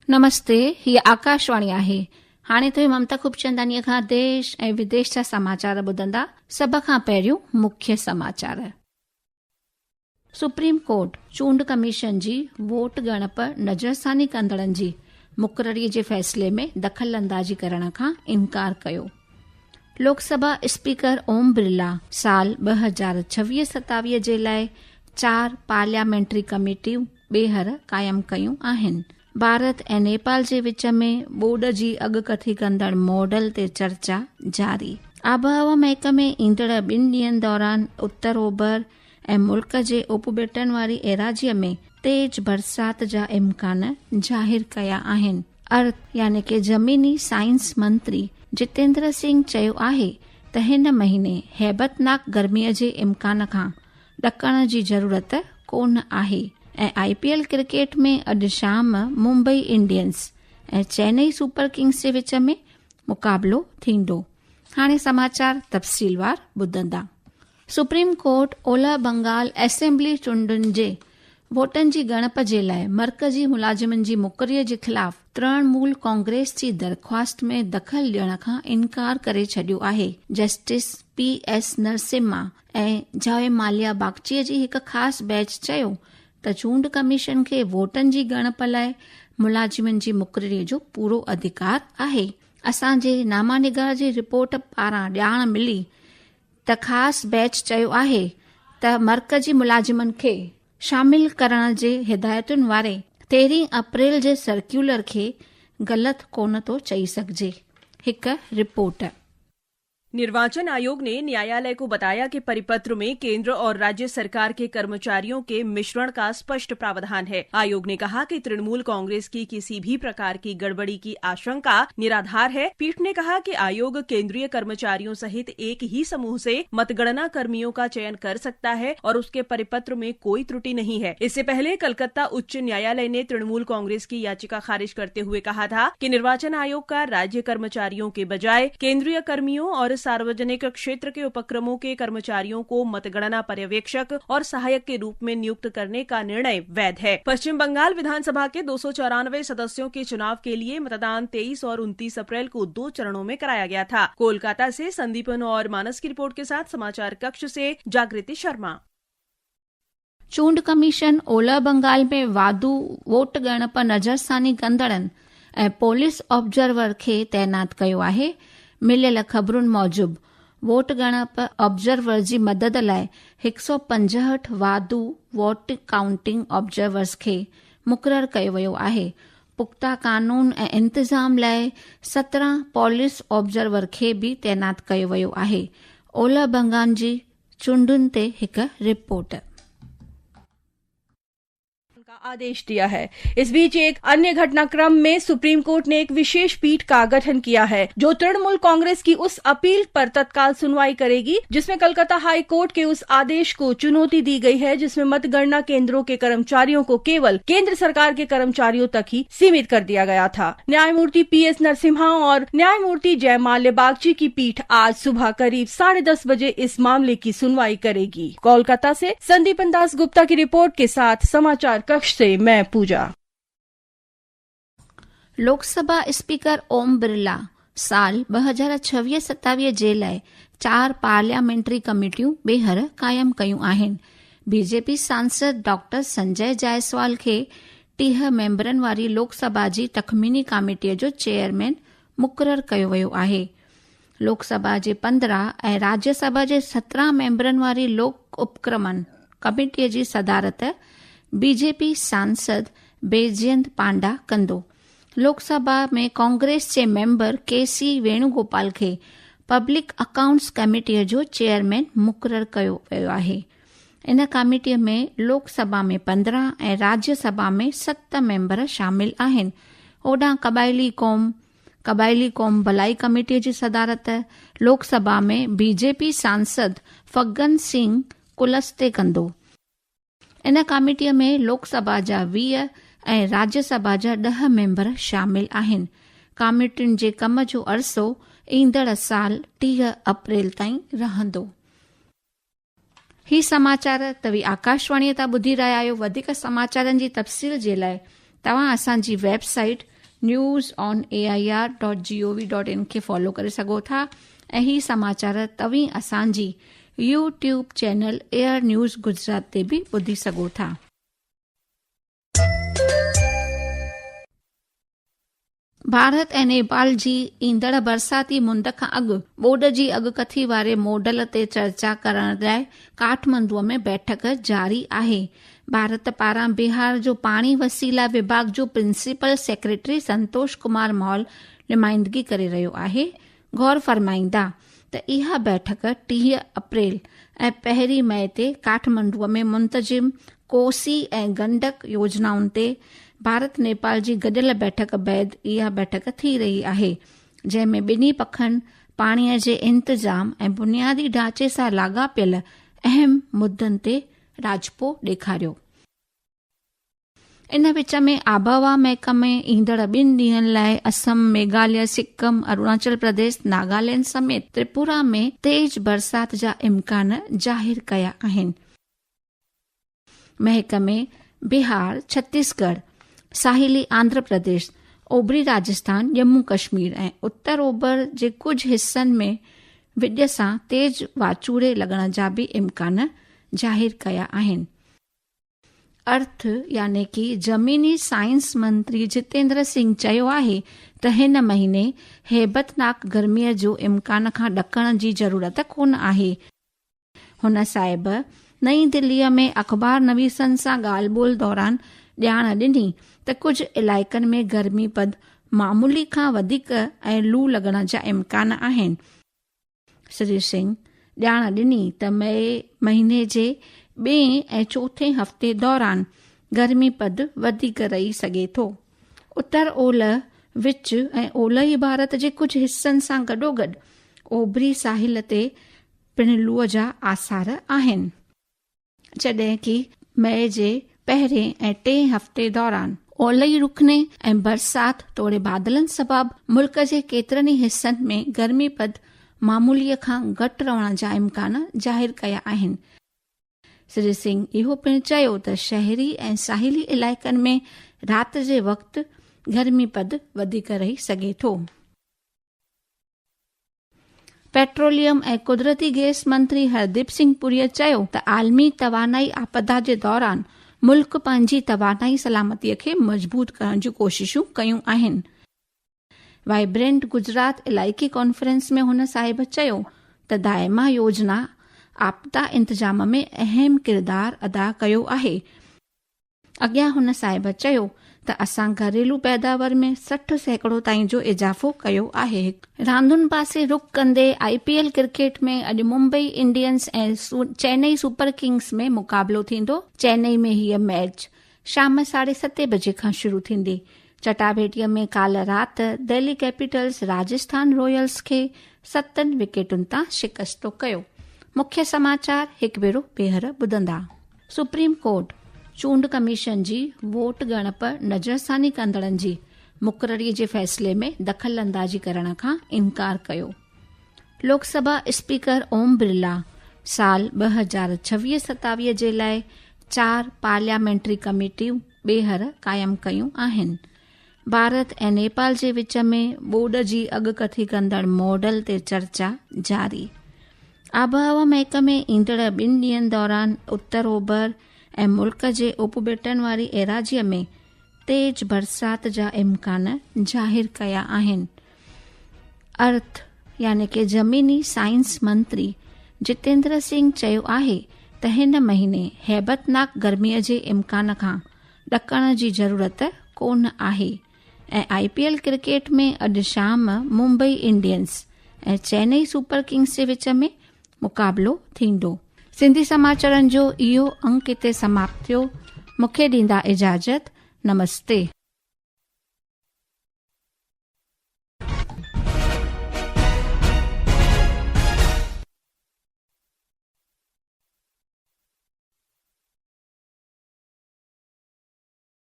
नमस्ते, हीअ आकाशवाणी आहे। हाणे तो ममता खूबचंदानीअ खां देश ऐं विदेश जा समाचार ॿुधंदा। सभ खां पहिरियों मुख्य समाचार। सुप्रीम कोर्ट चूंड कमीशन जी वोट ॻणप नज़रसानी कंदड़नि जी मुक़ररीअ जे फ़ैसिले में दख़ल अंदाज़ी करण खां इनकार कयो। लोकसभा स्पीकर ओम बिरला साल 2026-27 जे लाइ 4 पार्लियामेंट्री कमेटियूं ॿीहर क़ाइमु कयूं आहिनि। भारत ऐं नेपाल जे विच में ॿोॾ जी अॻकथी कंदड़ मॉडल ते चर्चा जारी। आबहवा महकमे ईंदड़ 2 ॾींहनि दौरान उत्तर ओभर ऐं मुल्क जे उपबेटनि वारी एराज़ीअ में तेज बरसात जा इम्कान ज़ाहिर कया आहिनि। अर्थ यानी कि ज़मीनी साइंस मंत्री जितेंद्र सिंह चयो आहे त हिन महीने हैबतनाक गर्मीअ जे इम्कान खां ॾकण जी ज़रूरत कोन आहे ऐं IPL क्रिकेट में अॼु शाम मुंबई इंडियंस ऐं चेन्नई सुपर किंग्स जे विच में मुक़ाबलो थींदो। हाणे समाचार तफ़सीलवार ॿुधंदा। सुप्रीम कोर्ट ओलह बंगाल असेंबली चूंडुनि जे वोटनि जी ॻणप जे लाइ मर्कज़ी मुलाज़िमनि जी मुक़ररीअ जे ख़िलाफ़ तृणमूल कांग्रेस जी दरख़्वास्त में दख़ल ॾियण खां इनकार करे छॾियो आहे। जस्टिस PS नरसिम्हा ऐं जयमाल्या बागचीअ जी हिकु ख़ासि बेंच चयो त चूंड कमीशन खे वोटनि जी ॻणप लाइ मुलाज़िमनि जी मुक़ररीअ जो पूरो अधिकार आहे। असांजे नामानिगार जी रिपोर्ट पारां ॼाण मिली त ख़ासि बेंच चयो आहे त मर्कज़ी मुलाज़िमनि खे शामिल करण जे हिदायतुनि वारे 13 अप्रैल जे सर्क्यूलर खे ग़लति कोन थो चई सघिजे। हिकु रिपोर्ट। निर्वाचन आयोग ने न्यायालय को बताया कि परिपत्र में केंद्र और राज्य सरकार के कर्मचारियों के मिश्रण का स्पष्ट प्रावधान है। आयोग ने कहा कि तृणमूल कांग्रेस की किसी भी प्रकार की गड़बड़ी की आशंका निराधार है। पीठ ने कहा कि आयोग केंद्रीय कर्मचारियों सहित एक ही समूह से मतगणना कर्मियों का चयन कर सकता है और उसके परिपत्र में कोई त्रुटि नहीं है। इससे पहले कलकत्ता उच्च न्यायालय ने तृणमूल कांग्रेस की याचिका खारिज करते हुए कहा था कि निर्वाचन आयोग का राज्य कर्मचारियों के बजाय केंद्रीय कर्मियों और सार्वजनिक क्षेत्र के उपक्रमों के कर्मचारियों को मतगणना पर्यवेक्षक और सहायक के रूप में नियुक्त करने का निर्णय वैध है। पश्चिम बंगाल विधानसभा के 294 सदस्यों के चुनाव के लिए मतदान 23 और 29 अप्रैल को 2 चरणों में कराया गया था। कोलकाता से संदीपन और मानस की रिपोर्ट के साथ समाचार कक्ष से जागृति शर्मा। चूंड कमीशन ओलह बंगाल में वाधू वोट ॻणप नज़रसानी कंदड़नि ऐं पुलिस ऑब्जर्वर खे तैनात कयो आहे। मिलियल ख़बरुनि मूजिबि वोट ॻणप ऑब्जर्वर जी मदद लाइ 165 वाधू वोट काउंटिंग ऑब्जर्वर्स खे मुक़ररु कयो वियो आहे। पुख्ता कानून ऐं इंतिज़ाम लाइ 17 पुलिस ऑब्जर्वर खे भी तैनात कयो वियो आहे। ओलह बंगाल जी चूंडुनि ते हिकु रिपोर्ट। आदेश दिया है। इस बीच एक अन्य घटनाक्रम में सुप्रीम कोर्ट ने एक विशेष पीठ का गठन किया है जो तृणमूल कांग्रेस की उस अपील पर तत्काल सुनवाई करेगी जिसमें कलकत्ता हाई कोर्ट के उस आदेश को चुनौती दी गई है जिसमें मतगणना केंद्रों के कर्मचारियों को केवल केंद्र सरकार के कर्मचारियों तक ही सीमित कर दिया गया था। न्यायमूर्ति PS नरसिम्हा और न्यायमूर्ति जयमाल्या बागची की पीठ आज सुबह करीब 10:30 बजे इस मामले की सुनवाई करेगी। कोलकाता से संदीपन दास गुप्ता की रिपोर्ट के साथ समाचार कक्ष से मैं पूजा। लोकसभा स्पीकर ओम बिरला साल 2026-27 जे लाइ 4 पार्लियामेंट्री कमेटियूं ॿीहर क़ाइमु कयूं आहिनि। BJP सांसद डॉक्टर संजय जायसवाल खे 30 मेंबरनि वारी लोकसभा जी तख़मीनी कमेटीअ जो चेयरमैन मुक़ररु कयो वियो आहे। लोकसभा जे 15 ऐं राज्यसभा जे 17 मेंबरनि वारी लोक उपक्रमन कमेटीअ जी सदारत BJP सांसद बैजयंत पांडा कंदो। लोकसभा में कांग्रेस जे मेंबर KC वेणुगोपाल खे पब्लिक अकाउंट्स कमेटीअ जो चेयरमैन मुक़ररु कयो वियो आहे। इन कमेटीअ में लोकसभा में 15 ऐं राज्यसभा में 7 मेंबर शामिल आहिनि। ओॾां क़बाइली क़ौम भलाई कमेटीअ जी सदारत लोकसभा में BJP सांसद फग्गन सिंह कुलस्ते कंदो। इन कमेटीअ में लोकसभा जा 20 ऐं राज्यसभा जा 10 मेंबर शामिल आहिनि। कमेटियुनि जे कम जो अरसो ईंदड़ साल 30 अप्रैल ताईं रहंदो। ही समाचार तव्हां आकाशवाणी तां ॿुधी रहिया आहियो। वधीक समाचारनि जी तफ़सील जे लाइ तव्हां असांजी वेबसाइट news.air.gov.in खे फॉलो करे सघो था ऐं ही समाचार तव्हीं असांजी YouTube channel air news Gujarat ते बि ॿुधी सघो था। भारत ऐं नेपाल जी ईंदड़ बरसाती मुंद खां अॻु ॿोॾ जी अॻकथी वारे मॉडल ते चर्चा करण लाइ काठमंडूअ में बैठक जारी आहे। भारत पारां बिहार जो पाणी वसीला विभाग जो principal secretary Santosh Kumar mall नुमाइंदगी करे रहियो आहे। गौर फरमाईंदा त इहा बैठक 30 अप्रैल ऐं 1 मई ते काठमंडूअ में मुंतजिम कोसी ऐं गंडक योजनाउनि ते भारत नेपाल जी गॾियल बैठक बैदि इहा बैठक थी रही आहे, जंहिं में ॿिन्ही पखनि पाणीअ जे इंतज़ाम ऐं बुनियादी ढांचे सां लाॻापियल अहम मुद्दनि ते राजपो ॾेखारियो। इन विच में आबहवा महकमे ईंदड़ 2 ॾींहनि लाइ असम, मेघालय, सिक्किम, अरुणाचल प्रदेश, नागालैंड समेत त्रिपुरा में तेज बरसात जा इम्कान ज़ाहिर कया आहिनि। महकमे बिहार, छत्तीसगढ़, साहिली आंध्र प्रदेश, ओभरी राजस्थान, जम्मू कश्मीर ऐं उत्तर ओभर जे कुझु हिस्सनि में विॼ सां तेज वाचूड़े लॻण जा बि इम्कान ज़ाहिर कया आहिनि। अर्थ यानी कि ज़मीनी साइंस मंत्री जितेंद्र सिंह चयो आहे त हिन महीने हेबतनाक गर्मीअ जो इम्कान खां ॾकण जी ज़रूरत कोन आहे। हुन साहिब नईं दिल्लीअ में अख़बार नवीसनि सां ॻाल्हि ॿोल दौरान ॼाण ॾिनी त कुझु इलाइक़नि में गर्मीपद मामूली खां वधीक ऐं लू लॻण जा इम्कान आहिनि। श्री सिंह ॼाण ॾिनी त मई महीने जे 2 ऐं 4 हफ़्ते दौरान गर्मीपद वधीक रही सघे थो। उत्तर ओलह, विच ऐं ओलही भारत जे कुझु हिस्सनि सां गॾोगॾु ओभरी साहिल ते पिण लूअ जा आसार आहिनि, जॾहिं कि मई जे 1 ऐं 3 हफ़्ते दौरान ओलही रुखने ऐं बरसात तोड़े बादलनि सबबि मुल्क जे केतिरनि ई हिस्सनि में गर्मीपद मामूलीअ खां घटि रहण जा इम्कान ज़ाहिर कया आहिनि। श्री सिंह इहो पिणु चयो त शहरी ऐं साहिली इलाइक़नि में राति जे वक़्तु गर्मीपद वधीक रही सघे थो। पेट्रोलियम ऐं कुदरती गैस मंत्री हरदीप सिंह पुरीअ चयो त आलमी तवानाई आपदा जे दौरान मुल्क पंहिंजी तवानाई सलामतीअ खे मज़बूत करण जूं कोशिशूं कयूं आहिनि। वाइब्रेंट गुजरात इलाइक़ी कॉन्फ्रेंस में हुन साहिब चयो त दायमा योजना आपदा इंतजाम में अहम किरदार अदा कयो आहे। अॻियां हुन साहिब चयो त असां घरेलू पैदावार में 60% ताईं जो इजाफ़ो कयो आहे। रांदुनि पासे रुख कंदे IPL क्रिकेट में अॼु मुंबई इंडियंस ऐं चेन्नई सुपर किंग्स में मुक़ाबलो थींदो। चेन्नई में हीअ मैच शाम 7:30 बजे खां शुरू थींदी। चटाभेटीअ में काल्ह राति दिल्ली कैपिटल्स राजस्थान रॉयल्स खे 7 विकेटुनि तां शिकस्तो कयो। मुख्य समाचार हिकु भेरो ॿीहर ॿुधंदा। सुप्रीम कोर्ट चूंड कमीशन जी वोट ॻणप नज़रसानी कंदड़नि जी मुक़ररीअ जे फ़ैसिले में दख़ल अंदाज़ी करण खां इनकार कयो। लोकसभा स्पीकर ओम बिरला साल 2026-27 जे लाइ 4 पार्लियामेंट्री कमेटियूं ॿीहर क़ाइमु कयूं आहिनि। भारत ऐं नेपाल जे विच में ॿोॾ जी अॻकथी कंदड़ मॉडल ते चर्चा जारी। आबहवा महकमे ईंदड़ 2 ॾींहनि दौरान उत्तर ओभर ऐं मुल्क जे उपबेटनि वारी एराज़ीअ में तेज बरसात जा इम्कान ज़ाहिर कया आहिनि। अर्थ यानी कि ज़मीनी साइंस मंत्री जितेंद्र सिंह चयो आहे त हिन महीने हैबतनाक गर्मीअ जे इम्कान खां ॾकण जी ज़रूरत कोन आहे ऐं IPL क्रिकेट में अॼु शाम मुंबई इंडियंस ऐं चेन्नई सुपर किंग्स जे विच में मुक़ाबलो थींदो। सिंधी समाचारनि जो इहो अंक हिते समाप्त थियो। मूंखे ॾींदा इजाज़त। नमस्ते।